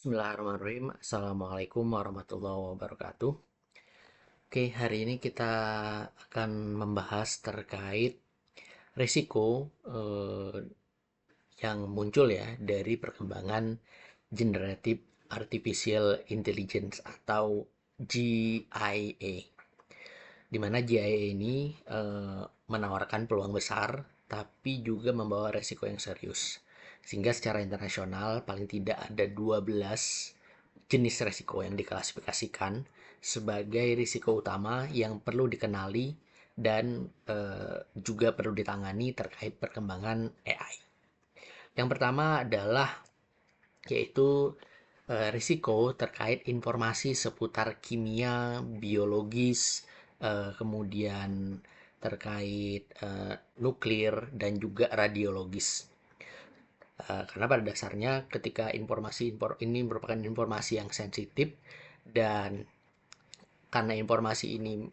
Bismillahirrahmanirrahim. Assalamualaikum warahmatullahi wabarakatuh. Oke, hari ini kita akan membahas terkait risiko yang muncul ya dari perkembangan Generative Artificial Intelligence atau GIA. Di mana GIA ini menawarkan peluang besar tapi juga membawa risiko yang serius. Sehingga secara internasional paling tidak ada 12 jenis risiko yang diklasifikasikan sebagai risiko utama yang perlu dikenali dan juga perlu ditangani terkait perkembangan AI. Yang pertama adalah yaitu risiko terkait informasi seputar kimia, biologis, kemudian terkait nuklir dan juga radiologis. Karena pada dasarnya ketika informasi ini merupakan informasi yang sensitif dan karena informasi ini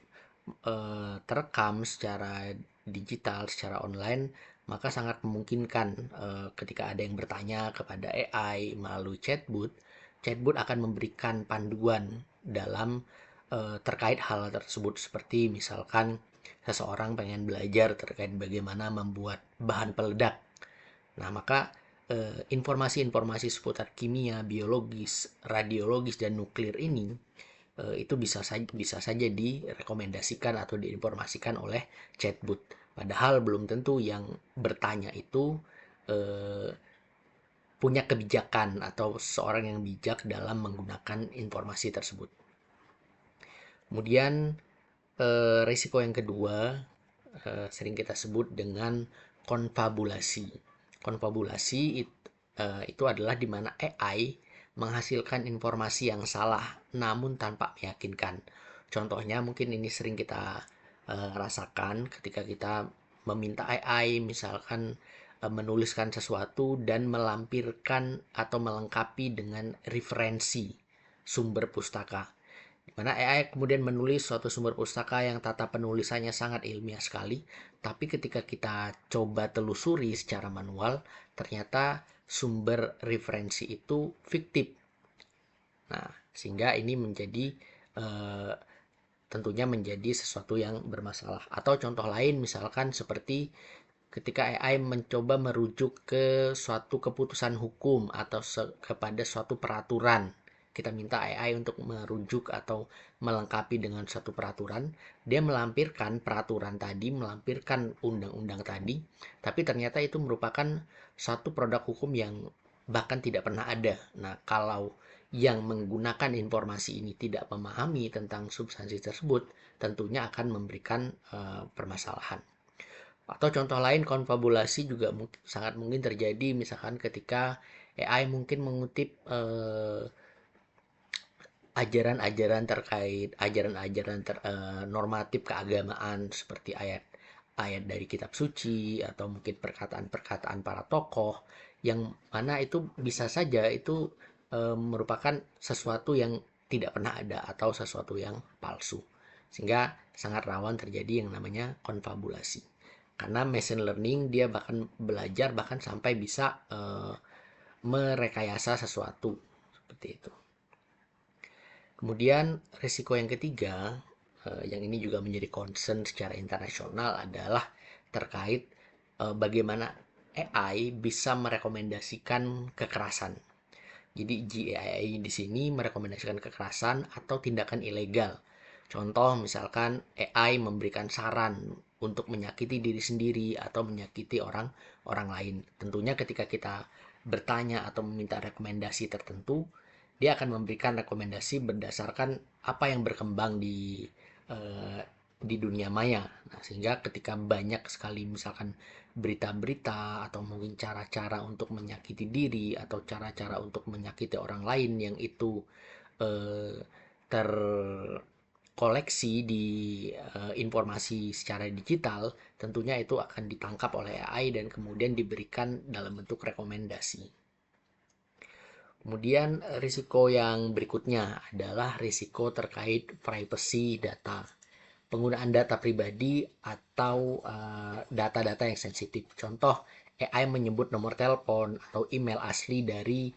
terekam secara digital, secara online, maka sangat memungkinkan ketika ada yang bertanya kepada AI melalui chatbot, chatbot akan memberikan panduan dalam terkait hal tersebut seperti misalkan seseorang pengen belajar terkait bagaimana membuat bahan peledak. Nah, maka informasi-informasi seputar kimia, biologis, radiologis, dan nuklir ini itu bisa saja direkomendasikan atau diinformasikan oleh chatbot. Padahal belum tentu yang bertanya itu eh, punya kebijakan atau seorang yang bijak dalam menggunakan informasi tersebut. Kemudian risiko yang kedua sering kita sebut dengan konfabulasi. Konfabulasi itu adalah di mana AI menghasilkan informasi yang salah namun tanpa meyakinkan. Contohnya mungkin ini sering kita rasakan ketika kita meminta AI misalkan menuliskan sesuatu dan melampirkan atau melengkapi dengan referensi sumber pustaka, di mana AI kemudian menulis suatu sumber pustaka yang tata penulisannya sangat ilmiah sekali, tapi ketika kita coba telusuri secara manual, ternyata sumber referensi itu fiktif. Nah, sehingga ini menjadi eh, tentunya menjadi sesuatu yang bermasalah. Atau contoh lain misalkan seperti ketika AI mencoba merujuk ke suatu keputusan hukum atau kepada suatu peraturan, kita minta AI untuk merujuk atau melengkapi dengan suatu peraturan, dia melampirkan peraturan tadi, melampirkan undang-undang tadi, tapi ternyata itu merupakan satu produk hukum yang bahkan tidak pernah ada. Nah, kalau yang menggunakan informasi ini tidak memahami tentang substansi tersebut, tentunya akan memberikan permasalahan. Atau contoh lain konfabulasi juga sangat mungkin terjadi misalkan ketika AI mungkin mengutip ajaran-ajaran terkait ajaran-ajaran normatif keagamaan seperti ayat-ayat dari kitab suci atau mungkin perkataan-perkataan para tokoh yang mana itu bisa saja itu merupakan sesuatu yang tidak pernah ada atau sesuatu yang palsu, sehingga sangat rawan terjadi yang namanya konfabulasi. Karena machine learning dia bahkan belajar bahkan sampai bisa merekayasa sesuatu seperti itu. Kemudian risiko yang ketiga yang ini juga menjadi concern secara internasional adalah terkait bagaimana AI bisa merekomendasikan kekerasan. Jadi GAI di sini merekomendasikan kekerasan atau tindakan ilegal. Contoh misalkan AI memberikan saran untuk menyakiti diri sendiri atau menyakiti orang lain. Tentunya ketika kita bertanya atau meminta rekomendasi tertentu, dia akan memberikan rekomendasi berdasarkan apa yang berkembang eh, di dunia maya. Nah, sehingga ketika banyak sekali misalkan berita-berita atau mungkin cara-cara untuk menyakiti diri atau cara-cara untuk menyakiti orang lain yang itu eh, terkoleksi di informasi secara digital, tentunya itu akan ditangkap oleh AI dan kemudian diberikan dalam bentuk rekomendasi. Kemudian risiko yang berikutnya adalah risiko terkait privacy data. Penggunaan data pribadi atau data-data yang sensitif. Contoh, AI menyebut nomor telepon atau email asli dari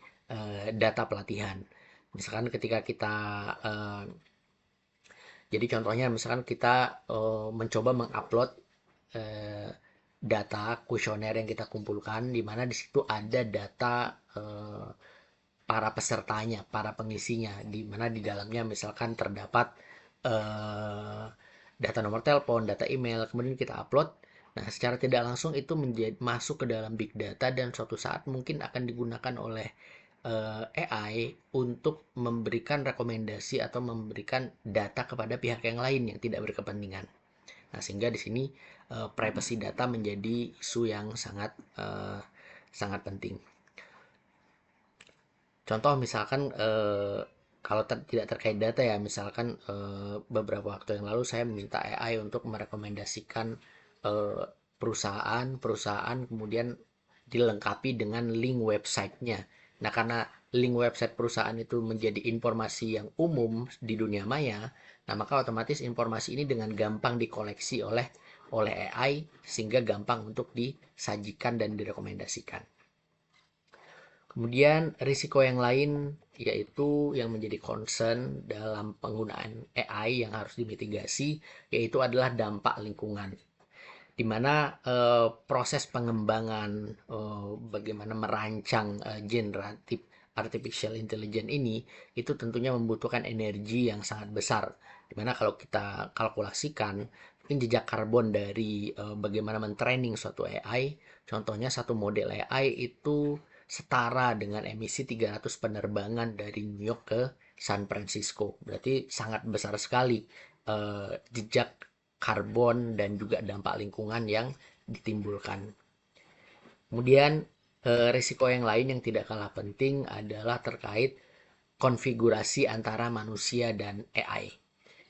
data pelatihan. Misalkan ketika kita jadi contohnya misalkan kita mencoba mengupload eh, data kuesioner yang kita kumpulkan, di mana di situ ada data para pesertanya, para pengisinya, di mana di dalamnya misalkan terdapat eh, data nomor telepon, data email, kemudian kita upload. Nah, secara tidak langsung itu menjadi masuk ke dalam big data dan suatu saat mungkin akan digunakan oleh AI untuk memberikan rekomendasi atau memberikan data kepada pihak yang lain yang tidak berkepentingan. Nah, sehingga di sini privacy data menjadi isu yang sangat penting. Contoh misalkan kalau tidak terkait data ya, misalkan beberapa waktu yang lalu saya meminta AI untuk merekomendasikan perusahaan kemudian dilengkapi dengan link websitenya. Nah, karena link website perusahaan itu menjadi informasi yang umum di dunia maya, nah maka otomatis informasi ini dengan gampang dikoleksi oleh AI sehingga gampang untuk disajikan dan direkomendasikan. Kemudian risiko yang lain yaitu yang menjadi concern dalam penggunaan AI yang harus dimitigasi yaitu adalah dampak lingkungan. Di mana proses pengembangan bagaimana merancang generatif artificial intelligence ini itu tentunya membutuhkan energi yang sangat besar. Di mana kalau kita kalkulasikan mungkin jejak karbon dari bagaimana mentraining suatu AI, contohnya satu model AI itu setara dengan emisi 300 penerbangan dari New York ke San Francisco. Berarti sangat besar sekali jejak karbon dan juga dampak lingkungan yang ditimbulkan. Kemudian risiko yang lain yang tidak kalah penting adalah terkait konfigurasi antara manusia dan AI.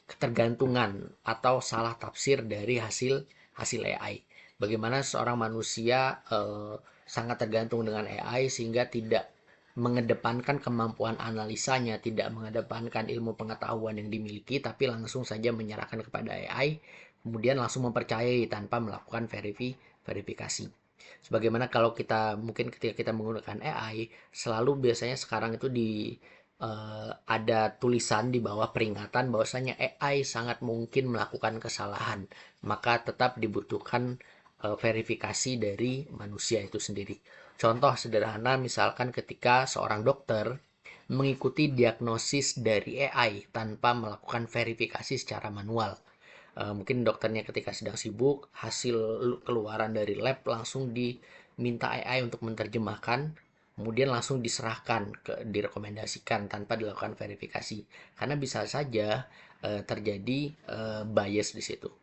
Ketergantungan atau salah tafsir dari hasil hasil AI. Bagaimana seorang manusia sangat tergantung dengan AI sehingga tidak mengedepankan kemampuan analisanya, tidak mengedepankan ilmu pengetahuan yang dimiliki, tapi langsung saja menyerahkan kepada AI, kemudian langsung mempercayai tanpa melakukan verifikasi. Sebagaimana kalau kita mungkin ketika kita menggunakan AI, selalu biasanya sekarang itu ada tulisan di bawah peringatan bahwasanya AI sangat mungkin melakukan kesalahan, maka tetap dibutuhkan verifikasi dari manusia itu sendiri. Contoh sederhana misalkan ketika seorang dokter mengikuti diagnosis dari AI tanpa melakukan verifikasi secara manual. Mungkin dokternya ketika sedang sibuk, hasil keluaran dari lab langsung diminta AI untuk menerjemahkan, kemudian langsung diserahkan direkomendasikan tanpa dilakukan verifikasi. Karena bisa saja terjadi bias di situ.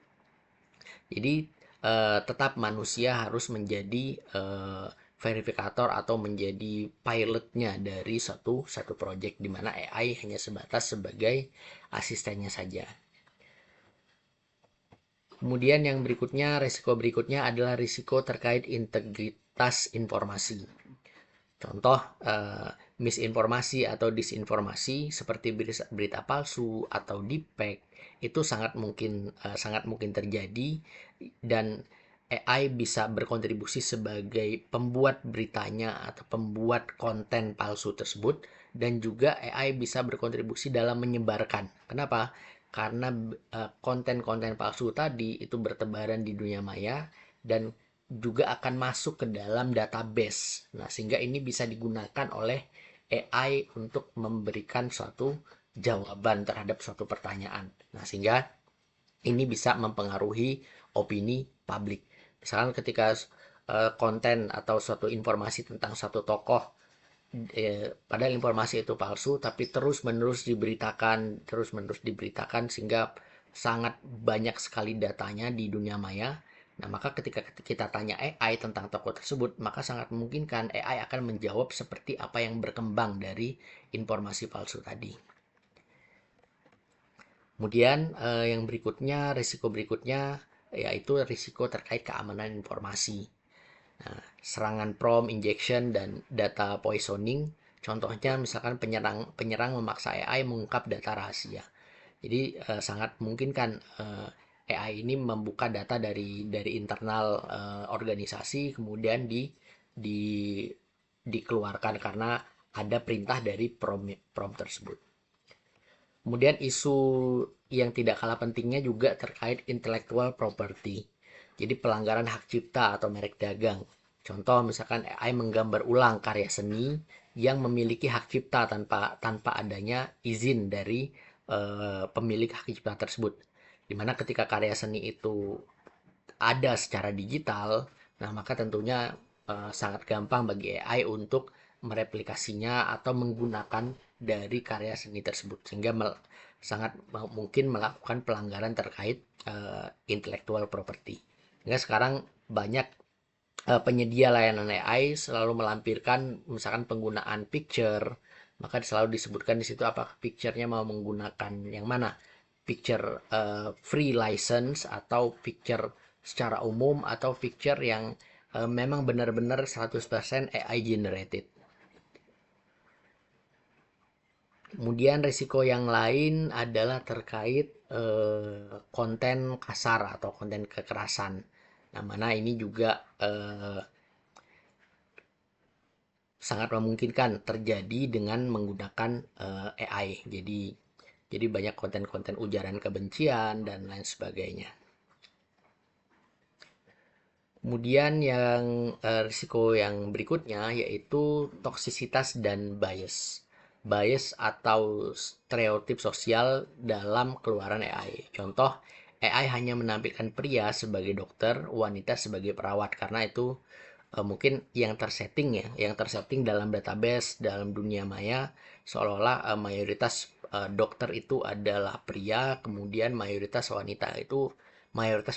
Jadi tetap manusia harus menjadi verifikator atau menjadi pilotnya dari satu project di mana AI hanya sebatas sebagai asistennya saja. Kemudian yang berikutnya, risiko berikutnya adalah risiko terkait integritas informasi. Contoh misinformasi atau disinformasi seperti berita palsu atau deepfake itu sangat mungkin terjadi dan AI bisa berkontribusi sebagai pembuat beritanya atau pembuat konten palsu tersebut dan juga AI bisa berkontribusi dalam menyebarkan. Kenapa? Karena konten-konten palsu tadi itu bertebaran di dunia maya dan juga akan masuk ke dalam database. Nah, sehingga ini bisa digunakan oleh AI untuk memberikan suatu jawaban terhadap suatu pertanyaan. Nah, sehingga ini bisa mempengaruhi opini publik. Misalkan ketika konten atau suatu informasi tentang satu tokoh padahal informasi itu palsu tapi terus menerus diberitakan sehingga sangat banyak sekali datanya di dunia maya. Nah, maka ketika kita tanya AI tentang tokoh tersebut, maka sangat mungkin kan AI akan menjawab seperti apa yang berkembang dari informasi palsu tadi. Kemudian yang berikutnya, risiko berikutnya yaitu risiko terkait keamanan informasi. Nah, serangan prompt injection dan data poisoning, contohnya misalkan penyerang memaksa AI mengungkap data rahasia. Jadi sangat mungkin kan AI ini membuka data dari internal organisasi kemudian di dikeluarkan karena ada perintah dari prompt tersebut. Kemudian isu yang tidak kalah pentingnya juga terkait intellectual property. Jadi pelanggaran hak cipta atau merek dagang. Contoh misalkan AI menggambar ulang karya seni yang memiliki hak cipta tanpa adanya izin dari pemilik hak cipta tersebut. Dimana ketika karya seni itu ada secara digital, nah maka tentunya sangat gampang bagi AI untuk mereplikasinya atau menggunakan dari karya seni tersebut sehingga sangat mungkin melakukan pelanggaran terkait intellectual property. Sehingga sekarang banyak penyedia layanan AI selalu melampirkan misalkan penggunaan picture, maka selalu disebutkan di situ apakah picture-nya mau menggunakan yang mana, picture free license atau picture secara umum atau picture yang memang benar-benar 100% AI generated. Kemudian risiko yang lain adalah terkait konten kasar atau konten kekerasan. Nah, mana ini juga sangat memungkinkan terjadi dengan menggunakan AI. Jadi banyak konten-konten ujaran kebencian dan lain sebagainya. Kemudian yang risiko yang berikutnya yaitu toksisitas dan bias. Bias atau stereotip sosial dalam keluaran AI. Contoh, AI hanya menampilkan pria sebagai dokter, wanita sebagai perawat karena itu mungkin yang tersetting dalam database dalam dunia maya seolah-olah mayoritas dokter itu adalah pria, kemudian mayoritas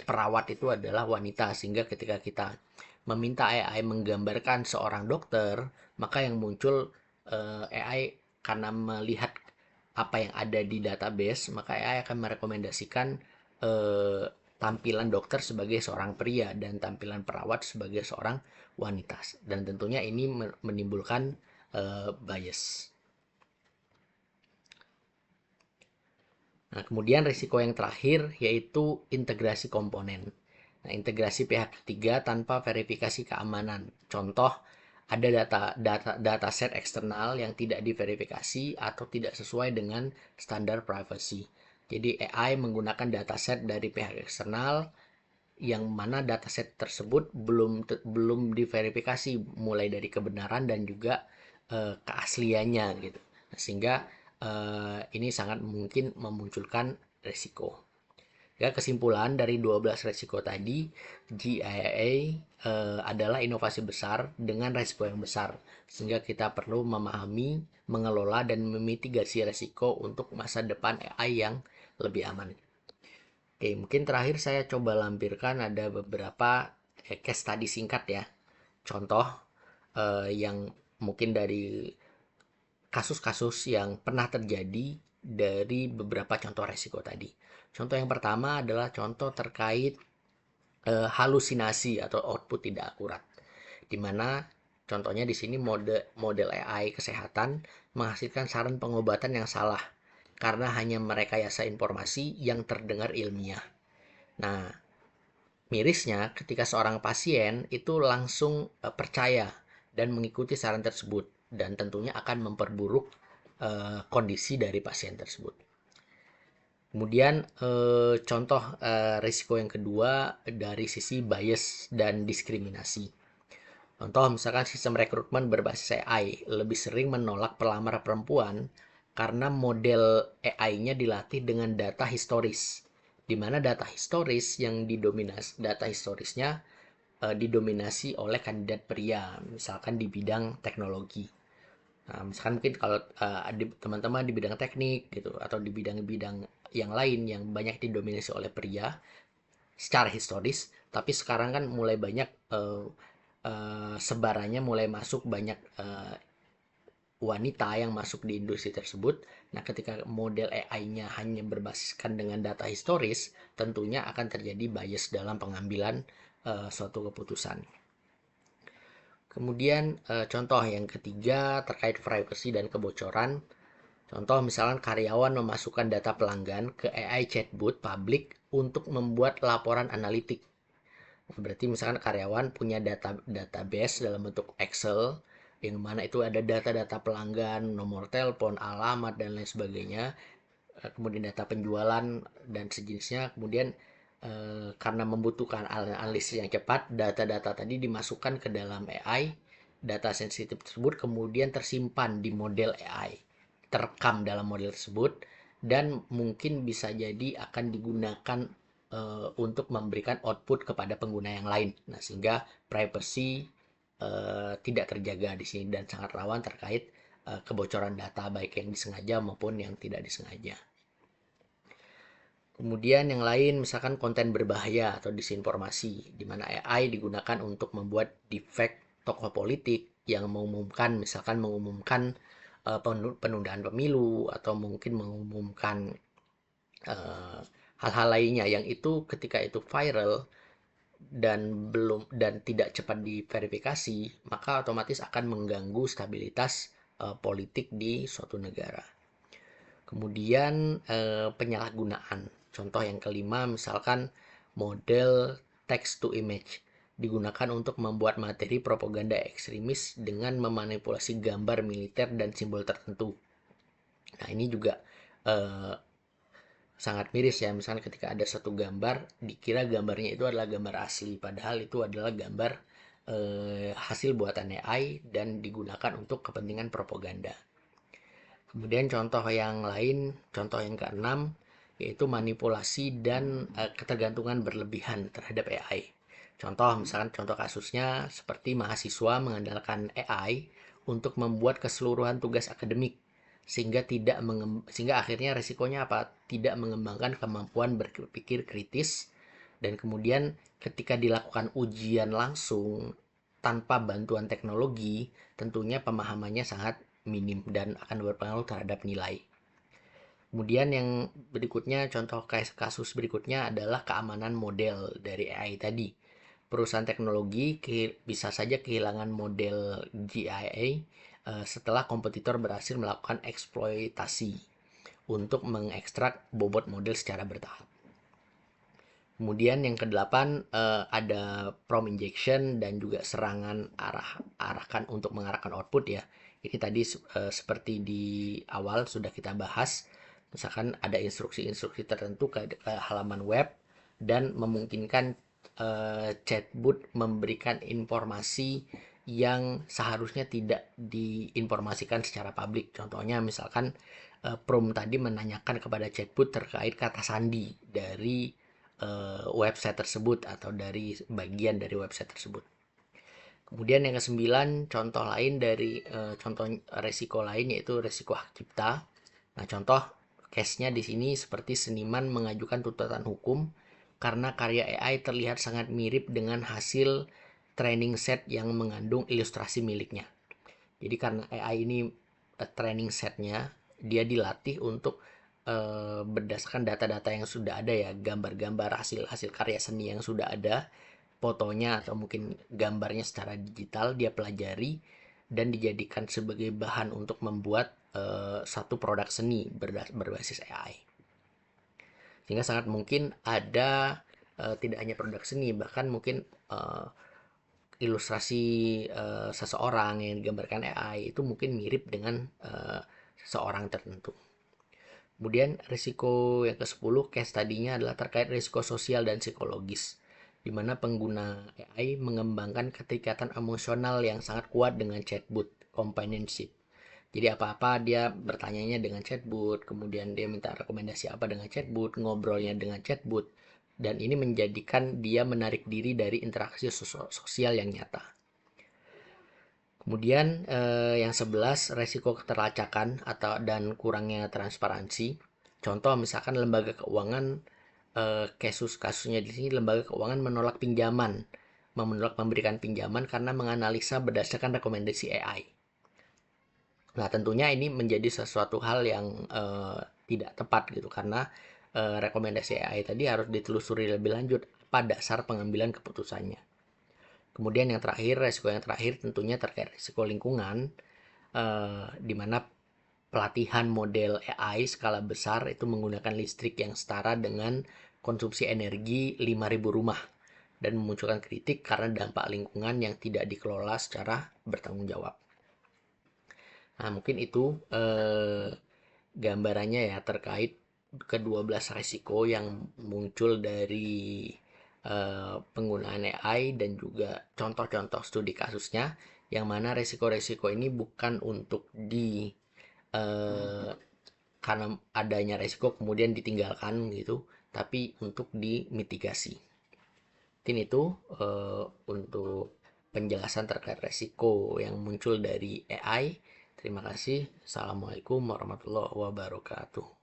perawat itu adalah wanita, sehingga ketika kita meminta AI menggambarkan seorang dokter, maka yang muncul AI karena melihat apa yang ada di database, maka AI akan merekomendasikan eh, tampilan dokter sebagai seorang pria dan tampilan perawat sebagai seorang wanita. Dan tentunya ini menimbulkan bias. Nah, kemudian risiko yang terakhir yaitu integrasi komponen. Nah, integrasi pihak ketiga tanpa verifikasi keamanan. Contoh, ada dataset eksternal yang tidak diverifikasi atau tidak sesuai dengan standar privacy. Jadi AI menggunakan dataset dari pihak eksternal yang mana dataset tersebut belum diverifikasi mulai dari kebenaran dan juga keasliannya gitu. Sehingga ini sangat mungkin memunculkan resiko. Ya, kesimpulan dari 12 resiko tadi, GIA adalah inovasi besar dengan resiko yang besar. Sehingga kita perlu memahami, mengelola, dan memitigasi resiko untuk masa depan AI yang lebih aman. Oke, mungkin terakhir saya coba lampirkan ada beberapa case study singkat ya. Contoh yang mungkin dari kasus-kasus yang pernah terjadi dari beberapa contoh resiko tadi. Contoh yang pertama adalah contoh terkait halusinasi atau output tidak akurat. Di mana contohnya di sini model AI kesehatan menghasilkan saran pengobatan yang salah karena hanya merekayasa informasi yang terdengar ilmiah. Nah, mirisnya ketika seorang pasien itu langsung percaya dan mengikuti saran tersebut dan tentunya akan memperburuk kondisi dari pasien tersebut. Kemudian contoh risiko yang kedua dari sisi bias dan diskriminasi. Contoh misalkan sistem rekrutmen berbasis AI lebih sering menolak pelamar perempuan karena model AI-nya dilatih dengan data historis, di mana data historisnya didominasi oleh kandidat pria, misalkan di bidang teknologi. Nah, misalkan mungkin kalau teman-teman di bidang teknik gitu atau di bidang-bidang yang lain yang banyak didominasi oleh pria secara historis, tapi sekarang kan mulai banyak sebarannya mulai masuk banyak wanita yang masuk di industri tersebut. Nah, ketika model AI-nya hanya berbasiskan dengan data historis, tentunya akan terjadi bias dalam pengambilan suatu keputusan. Kemudian contoh yang ketiga terkait privacy dan kebocoran. Contoh misalkan karyawan memasukkan data pelanggan ke AI chatbot publik untuk membuat laporan analitik. Berarti misalkan karyawan punya database dalam bentuk Excel yang mana itu ada data-data pelanggan, nomor telepon, alamat, dan lain sebagainya, kemudian data penjualan dan sejenisnya. Kemudian karena membutuhkan analisis yang cepat, data-data tadi dimasukkan ke dalam AI, data sensitif tersebut kemudian tersimpan di model AI, terekam dalam model tersebut, dan mungkin bisa jadi akan digunakan untuk memberikan output kepada pengguna yang lain. Nah, sehingga privacy tidak terjaga di sini dan sangat rawan terkait kebocoran data baik yang disengaja maupun yang tidak disengaja. Kemudian yang lain misalkan konten berbahaya atau disinformasi, di mana AI digunakan untuk membuat deepfake tokoh politik yang mengumumkan penundaan pemilu atau mungkin mengumumkan eh, hal-hal lainnya yang itu ketika itu viral dan tidak cepat diverifikasi, maka otomatis akan mengganggu stabilitas politik di suatu negara. Kemudian penyalahgunaan. Contoh yang kelima misalkan model text to image digunakan untuk membuat materi propaganda ekstremis dengan memanipulasi gambar militer dan simbol tertentu. Nah, ini juga eh, sangat miris ya, misalnya ketika ada satu gambar dikira gambarnya itu adalah gambar asli, padahal itu adalah gambar hasil buatan AI dan digunakan untuk kepentingan propaganda. Kemudian contoh yang lain, contoh yang keenam, yaitu manipulasi dan ketergantungan berlebihan terhadap AI. Contoh, misalkan contoh kasusnya seperti mahasiswa mengandalkan AI untuk membuat keseluruhan tugas akademik sehingga akhirnya resikonya apa? Tidak mengembangkan kemampuan berpikir kritis, dan kemudian ketika dilakukan ujian langsung tanpa bantuan teknologi, tentunya pemahamannya sangat minim dan akan berpengaruh terhadap nilai. Kemudian yang berikutnya, contoh kasus berikutnya adalah keamanan model dari AI tadi. Perusahaan teknologi bisa saja kehilangan model GIA setelah kompetitor berhasil melakukan eksploitasi untuk mengekstrak bobot model secara bertahap. Kemudian yang kedelapan ada prompt injection dan juga serangan arahkan untuk mengarahkan output ya. Ini tadi seperti di awal sudah kita bahas. Misalkan ada instruksi-instruksi tertentu ke halaman web dan memungkinkan chatbot memberikan informasi yang seharusnya tidak diinformasikan secara publik. Contohnya misalkan prompt tadi menanyakan kepada chatbot terkait kata sandi dari website tersebut atau dari bagian dari website tersebut. Kemudian yang kesembilan, contoh lain dari contoh resiko lain yaitu resiko hak cipta. Nah, contoh case-nya di sini seperti seniman mengajukan tuntutan hukum karena karya AI terlihat sangat mirip dengan hasil training set yang mengandung ilustrasi miliknya. Jadi karena AI ini training setnya dia dilatih untuk berdasarkan data-data yang sudah ada ya, gambar-gambar hasil karya seni yang sudah ada, fotonya atau mungkin gambarnya secara digital dia pelajari dan dijadikan sebagai bahan untuk membuat satu produk seni berbasis AI. Sehingga sangat mungkin ada tidak hanya produk seni, bahkan mungkin ilustrasi seseorang yang digambarkan AI itu mungkin mirip dengan seseorang tertentu. Kemudian risiko yang ke-10 case tadinya adalah terkait risiko sosial dan psikologis, di mana pengguna AI mengembangkan keterikatan emosional yang sangat kuat dengan chatbot companionship. Jadi apa-apa dia bertanyanya dengan chatbot, kemudian dia minta rekomendasi apa dengan chatbot, ngobrolnya dengan chatbot, dan ini menjadikan dia menarik diri dari interaksi sosial yang nyata. Kemudian yang 11 resiko keterlacakan dan kurangnya transparansi. Contoh misalkan lembaga keuangan, kasusnya di sini lembaga keuangan menolak memberikan pinjaman karena menganalisa berdasarkan rekomendasi AI. Nah, tentunya ini menjadi sesuatu hal yang tidak tepat gitu, karena rekomendasi AI tadi harus ditelusuri lebih lanjut pada dasar pengambilan keputusannya. Kemudian resiko yang terakhir tentunya terkait risiko lingkungan, di mana pelatihan model AI skala besar itu menggunakan listrik yang setara dengan konsumsi energi 5.000 rumah dan memunculkan kritik karena dampak lingkungan yang tidak dikelola secara bertanggung jawab. Nah, mungkin itu gambarannya ya terkait ke-12 resiko yang muncul dari penggunaan AI dan juga contoh-contoh studi kasusnya, yang mana resiko-resiko ini bukan untuk eh, karena adanya resiko kemudian ditinggalkan gitu, tapi untuk dimitigasi. Mungkin itu untuk penjelasan terkait resiko yang muncul dari AI. Terima kasih. Assalamualaikum warahmatullahi wabarakatuh.